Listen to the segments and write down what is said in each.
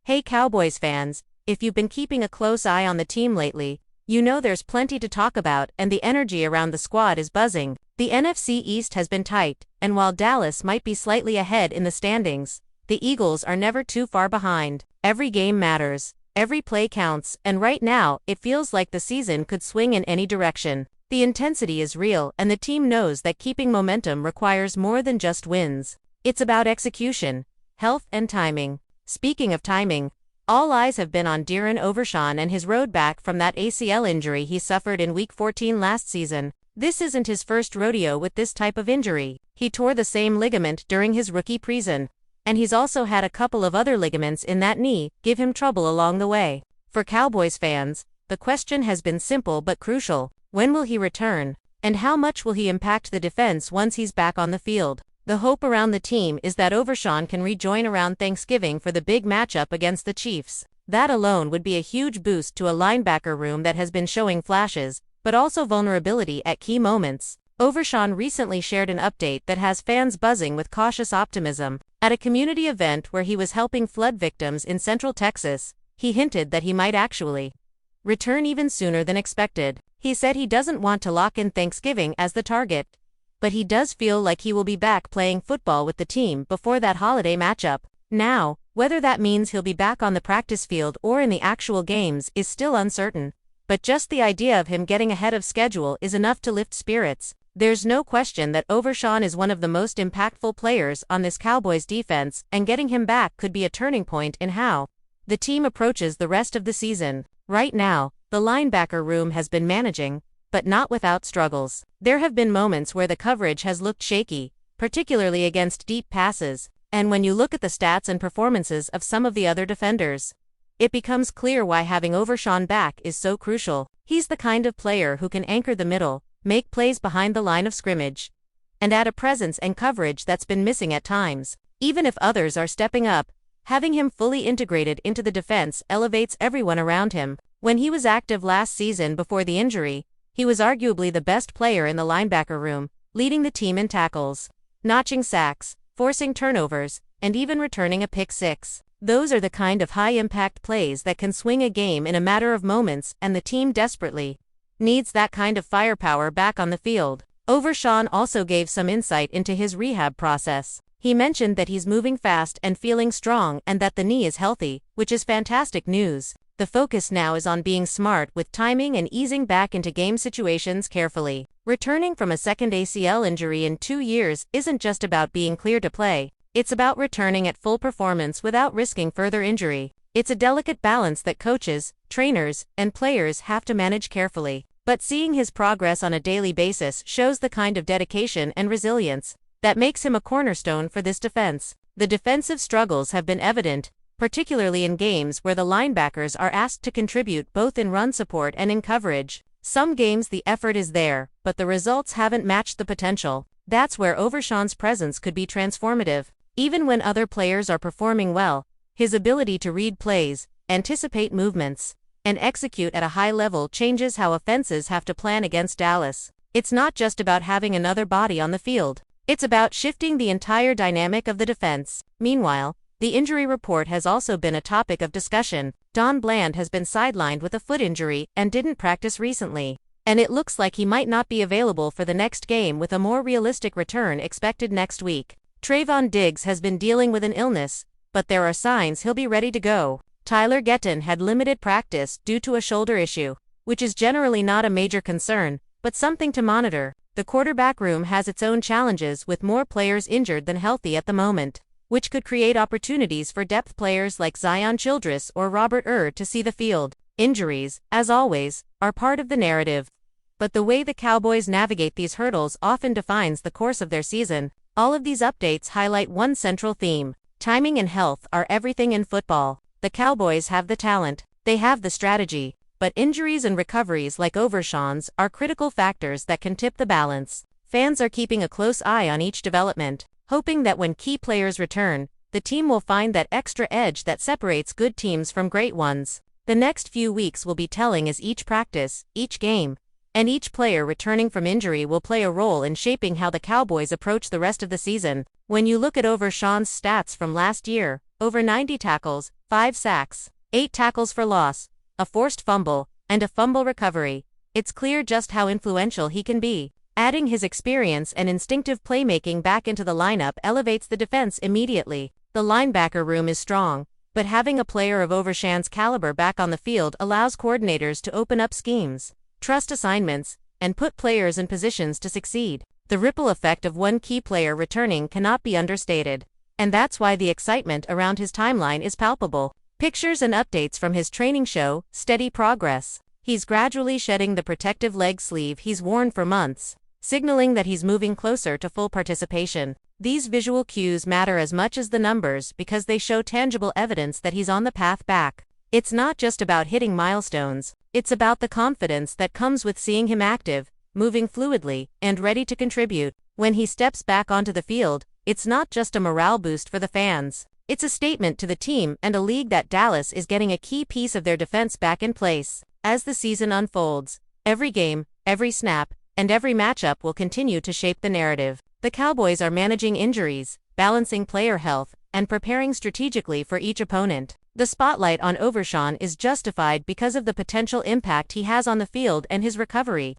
Hey Cowboys fans, if you've been keeping a close eye on the team lately, you know there's plenty to talk about and the energy around the squad is buzzing. The NFC East has been tight, and while Dallas might be slightly ahead in the standings, the Eagles are never too far behind. Every game matters, every play counts, and right now, it feels like the season could swing in any direction. The intensity is real, and the team knows that keeping momentum requires more than just wins. It's about execution, health, and timing. Speaking of timing, all eyes have been on Darren Overshawn and his road back from that ACL injury he suffered in Week 14 last season. This isn't his first rodeo with this type of injury. He tore the same ligament during his rookie preseason, and he's also had a couple of other ligaments in that knee give him trouble along the way. For Cowboys fans, the question has been simple but crucial. When will he return? And how much will he impact the defense once he's back on the field? The hope around the team is that Overshawn can rejoin around Thanksgiving for the big matchup against the Chiefs. That alone would be a huge boost to a linebacker room that has been showing flashes, but also vulnerability at key moments. Overshawn recently shared an update that has fans buzzing with cautious optimism. At a community event where he was helping flood victims in Central Texas, he hinted that he might actually return even sooner than expected. He said he doesn't want to lock in Thanksgiving as the target, but he does feel like he will be back playing football with the team before that holiday matchup. Now, whether that means he'll be back on the practice field or in the actual games is still uncertain, but just the idea of him getting ahead of schedule is enough to lift spirits. There's no question that Overshawn is one of the most impactful players on this Cowboys defense, and getting him back could be a turning point in how the team approaches the rest of the season. Right now, the linebacker room has been managing, but not without struggles. There have been moments where the coverage has looked shaky, particularly against deep passes, and when you look at the stats and performances of some of the other defenders, it becomes clear why having Overshawn back is so crucial. He's the kind of player who can anchor the middle, make plays behind the line of scrimmage, and add a presence and coverage that's been missing at times. Even if others are stepping up, having him fully integrated into the defense elevates everyone around him. When he was active last season before the injury, he was arguably the best player in the linebacker room, leading the team in tackles, notching sacks, forcing turnovers, and even returning a pick six. Those are the kind of high-impact plays that can swing a game in a matter of moments, and the team desperately needs that kind of firepower back on the field. Overshawn also gave some insight into his rehab process. He mentioned that he's moving fast and feeling strong and that the knee is healthy, which is fantastic news. The focus now is on being smart with timing and easing back into game situations carefully. Returning from a second ACL injury in 2 years isn't just about being clear to play. It's about returning at full performance without risking further injury. It's a delicate balance that coaches, trainers, and players have to manage carefully. But seeing his progress on a daily basis shows the kind of dedication and resilience that makes him a cornerstone for this defense. The defensive struggles have been evident, particularly in games where the linebackers are asked to contribute both in run support and in coverage. Some games the effort is there, but the results haven't matched the potential. That's where Overshawn's presence could be transformative. Even when other players are performing well, his ability to read plays, anticipate movements, and execute at a high level changes how offenses have to plan against Dallas. It's not just about having another body on the field. It's about shifting the entire dynamic of the defense. Meanwhile, the injury report has also been a topic of discussion. Don Bland has been sidelined with a foot injury and didn't practice recently, and it looks like he might not be available for the next game with a more realistic return expected next week. Trayvon Diggs has been dealing with an illness, but there are signs he'll be ready to go. Tyler Getton had limited practice due to a shoulder issue, which is generally not a major concern, but something to monitor. The quarterback room has its own challenges with more players injured than healthy at the moment, which could create opportunities for depth players like Zion Childress or Robert to see the field. Injuries, as always, are part of the narrative, but the way the Cowboys navigate these hurdles often defines the course of their season. All of these updates highlight one central theme: timing and health are everything in football. The Cowboys have the talent, they have the strategy, but injuries and recoveries like Overshawn's are critical factors that can tip the balance. Fans are keeping a close eye on each development, hoping that when key players return, the team will find that extra edge that separates good teams from great ones. The next few weeks will be telling as each practice, each game, and each player returning from injury will play a role in shaping how the Cowboys approach the rest of the season. When you look at Overshawn's stats from last year, over 90 tackles, 5 sacks, 8 tackles for loss, a forced fumble, and a fumble recovery. It's clear just how influential he can be. Adding his experience and instinctive playmaking back into the lineup elevates the defense immediately. The linebacker room is strong, but having a player of Overshan's caliber back on the field allows coordinators to open up schemes, trust assignments, and put players in positions to succeed. The ripple effect of one key player returning cannot be understated, and that's why the excitement around his timeline is palpable. Pictures and updates from his training show steady progress. He's gradually shedding the protective leg sleeve he's worn for months, signaling that he's moving closer to full participation. These visual cues matter as much as the numbers because they show tangible evidence that he's on the path back. It's not just about hitting milestones, it's about the confidence that comes with seeing him active, moving fluidly, and ready to contribute. When he steps back onto the field, it's not just a morale boost for the fans. It's a statement to the team and a league that Dallas is getting a key piece of their defense back in place. As the season unfolds, every game, every snap, and every matchup will continue to shape the narrative. The Cowboys are managing injuries, balancing player health, and preparing strategically for each opponent. The spotlight on Overshan is justified because of the potential impact he has on the field and his recovery.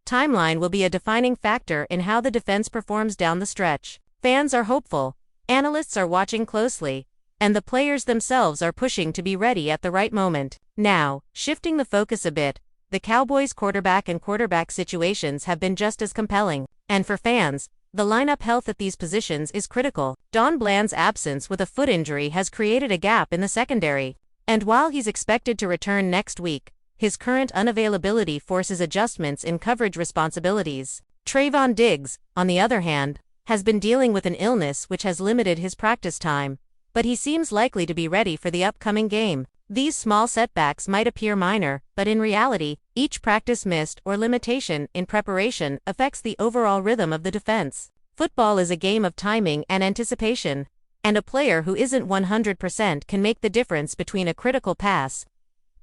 Timeline will be a defining factor in how the defense performs down the stretch. Fans are hopeful, analysts are watching closely, and the players themselves are pushing to be ready at the right moment. Now, shifting the focus a bit, the Cowboys' quarterback and quarterback situations have been just as compelling. And for fans, the lineup health at these positions is critical. Don Bland's absence with a foot injury has created a gap in the secondary. And while he's expected to return next week, his current unavailability forces adjustments in coverage responsibilities. Trayvon Diggs, on the other hand, has been dealing with an illness which has limited his practice time, but he seems likely to be ready for the upcoming game. These small setbacks might appear minor, but in reality, each practice missed or limitation in preparation affects the overall rhythm of the defense. Football is a game of timing and anticipation, and a player who isn't 100% can make the difference between a critical pass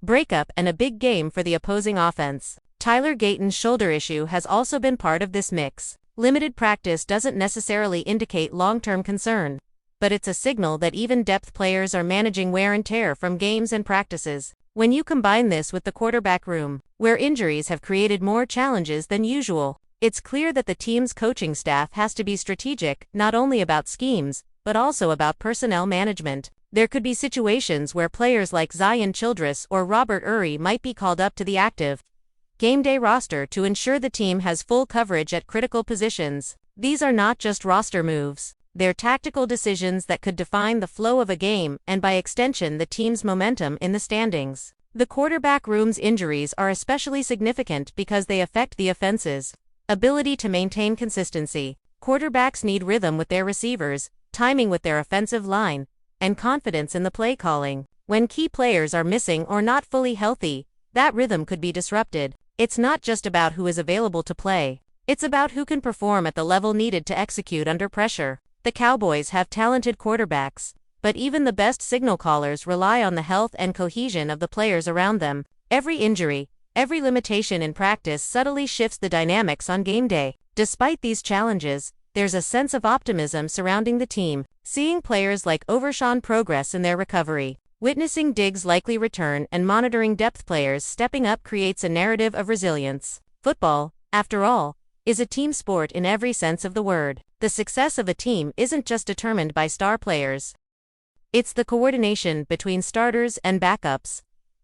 breakup and a big game for the opposing offense. Tyler Gayton's shoulder issue has also been part of this mix. Limited practice doesn't necessarily indicate long-term concern, but it's a signal that even depth players are managing wear and tear from games and practices. When you combine this with the quarterback room, where injuries have created more challenges than usual, it's clear that the team's coaching staff has to be strategic, not only about schemes, but also about personnel management. There could be situations where players like Zion Childress or Robert Uri might be called up to the active game day roster to ensure the team has full coverage at critical positions. These are not just roster moves. They're tactical decisions that could define the flow of a game and by extension the team's momentum in the standings. The quarterback room's injuries are especially significant because they affect the offense's ability to maintain consistency. Quarterbacks need rhythm with their receivers, timing with their offensive line, and confidence in the play calling. When key players are missing or not fully healthy, that rhythm could be disrupted. It's not just about who is available to play. It's about who can perform at the level needed to execute under pressure. The Cowboys have talented quarterbacks, but even the best signal callers rely on the health and cohesion of the players around them. Every injury, every limitation in practice subtly shifts the dynamics on game day. Despite these challenges, there's a sense of optimism surrounding the team. Seeing players like Overshan progress in their recovery, witnessing Diggs' likely return, and monitoring depth players stepping up creates a narrative of resilience. Football, after all, is a team sport in every sense of the word. The success of a team isn't just determined by star players. It's the coordination between starters and backups,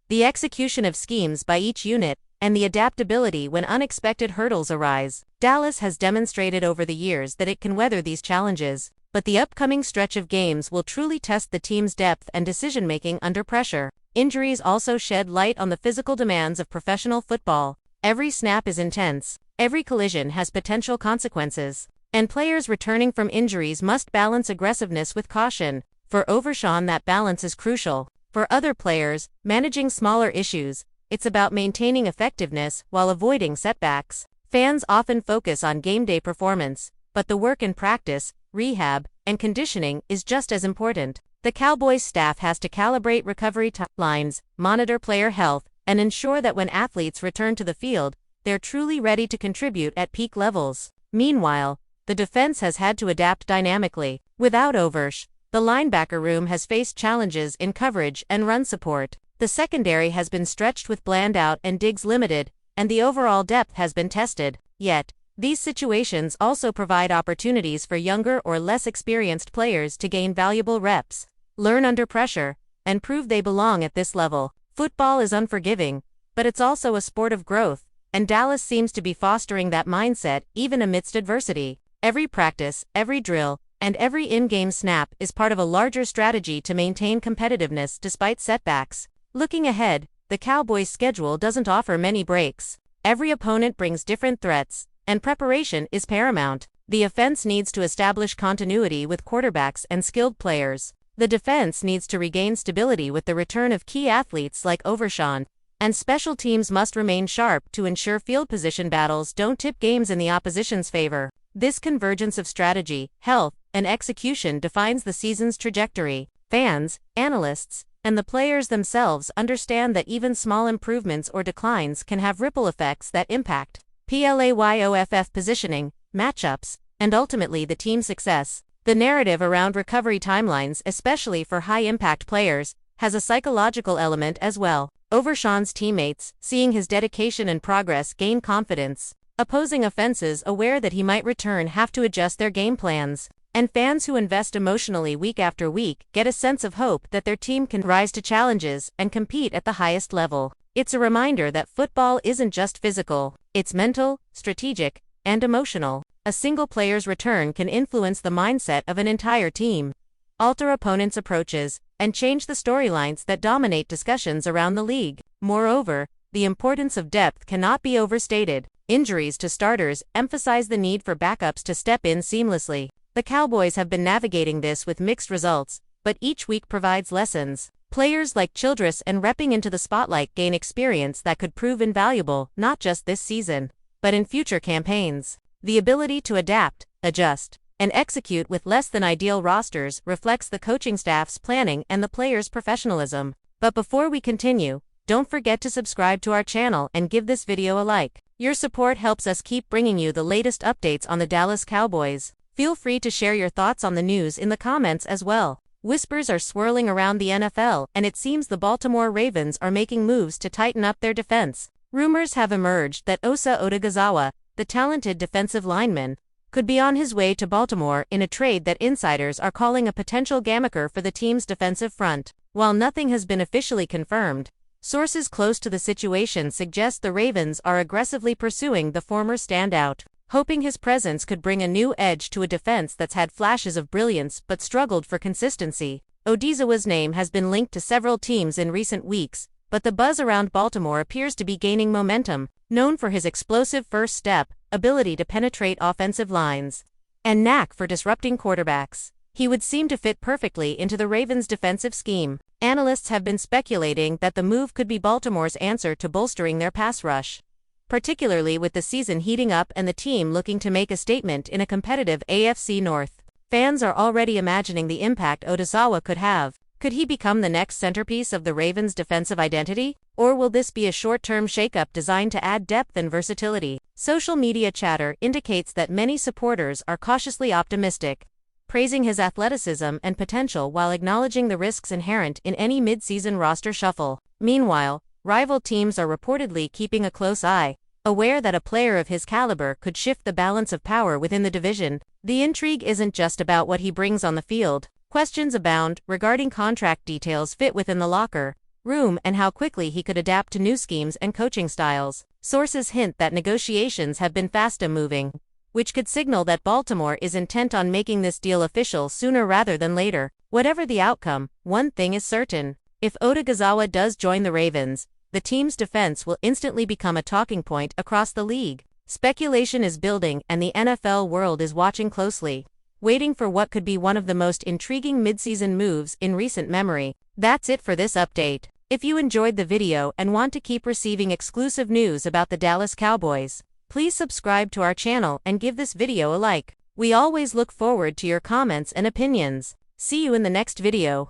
the execution of schemes by each unit, and the adaptability when unexpected hurdles arise. Dallas has demonstrated over the years that it can weather these challenges, but the upcoming stretch of games will truly test the team's depth and decision-making under pressure. Injuries also shed light on the physical demands of professional football. Every snap is intense, every collision has potential consequences, and players returning from injuries must balance aggressiveness with caution. For Overshan, that balance is crucial. For other players, managing smaller issues, it's about maintaining effectiveness while avoiding setbacks. Fans often focus on game day performance, but the work in practice, rehab, and conditioning is just as important. The Cowboys staff has to calibrate recovery timelines, monitor player health, and ensure that when athletes return to the field, they're truly ready to contribute at peak levels. Meanwhile, the defense has had to adapt dynamically. Without Oversh, The linebacker room has faced challenges in coverage and run support. The secondary has been stretched with Blandout and Diggs limited, and the overall depth has been tested. Yet, these situations also provide opportunities for younger or less experienced players to gain valuable reps, learn under pressure, and prove they belong at this level. Football is unforgiving, but it's also a sport of growth, and Dallas seems to be fostering that mindset even amidst adversity. Every practice, every drill, and every in-game snap is part of a larger strategy to maintain competitiveness despite setbacks. Looking ahead, the Cowboys' schedule doesn't offer many breaks. Every opponent brings different threats, and preparation is paramount. The offense needs to establish continuity with quarterbacks and skilled players. The defense needs to regain stability with the return of key athletes like Overshawn, and special teams must remain sharp to ensure field position battles don't tip games in the opposition's favor. This convergence of strategy, health, and execution defines the season's trajectory. Fans, analysts, and the players themselves understand that even small improvements or declines can have ripple effects that impact playoff positioning, matchups, and ultimately the team's success. The narrative around recovery timelines, especially for high-impact players, has a psychological element as well. Overshawn's teammates, seeing his dedication and progress, gain confidence. Opposing offenses, aware that he might return, have to adjust their game plans. And fans who invest emotionally week after week get a sense of hope that their team can rise to challenges and compete at the highest level. It's a reminder that football isn't just physical, it's mental, strategic, and emotional. A single player's return can influence the mindset of an entire team, alter opponents' approaches, and change the storylines that dominate discussions around the league. Moreover, the importance of depth cannot be overstated. Injuries to starters emphasize the need for backups to step in seamlessly. The Cowboys have been navigating this with mixed results, but each week provides lessons. Players like Childress and repping into the spotlight gain experience that could prove invaluable, not just this season, but in future campaigns. The ability to adapt, adjust, and execute with less than ideal rosters reflects the coaching staff's planning and the players' professionalism. But before we continue, don't forget to subscribe to our channel and give this video a like. Your support helps us keep bringing you the latest updates on the Dallas Cowboys. Feel free to share your thoughts on the news in the comments as well. Whispers are swirling around the NFL, and it seems the Baltimore Ravens are making moves to tighten up their defense. Rumors have emerged that OSA ODIGHIZUWA, the talented defensive lineman, could be on his way to Baltimore in a trade that insiders are calling a potential gamaker for the team's defensive front. While nothing has been officially confirmed, sources close to the situation suggest the Ravens are aggressively pursuing the former standout, hoping his presence could bring a new edge to a defense that's had flashes of brilliance but struggled for consistency. ODIGHIZUWA's name has been linked to several teams in recent weeks, but the buzz around Baltimore appears to be gaining momentum. Known for his explosive first step, ability to penetrate offensive lines, and knack for disrupting quarterbacks, he would seem to fit perfectly into the Ravens' defensive scheme. Analysts have been speculating that the move could be Baltimore's answer to bolstering their pass rush, particularly with the season heating up and the team looking to make a statement in a competitive AFC North. Fans are already imagining the impact ODIGHIZUWA could have. Could he become the next centerpiece of the Ravens' defensive identity? Or will this be a short-term shakeup designed to add depth and versatility? Social media chatter indicates that many supporters are cautiously optimistic, praising his athleticism and potential while acknowledging the risks inherent in any mid-season roster shuffle. Meanwhile, rival teams are reportedly keeping a close eye, aware that a player of his caliber could shift the balance of power within the division. The intrigue isn't just about what he brings on the field. Questions abound regarding contract details, fit within the locker room, and how quickly he could adapt to new schemes and coaching styles. Sources hint that negotiations have been fast-moving, which could signal that Baltimore is intent on making this deal official sooner rather than later. Whatever the outcome, one thing is certain. If ODIGHIZUWA does join the Ravens, the team's defense will instantly become a talking point across the league. Speculation is building, and the NFL world is watching closely, waiting for what could be one of the most intriguing midseason moves in recent memory. That's it for this update. If you enjoyed the video and want to keep receiving exclusive news about the Dallas Cowboys, please subscribe to our channel and give this video a like. We always look forward to your comments and opinions. See you in the next video.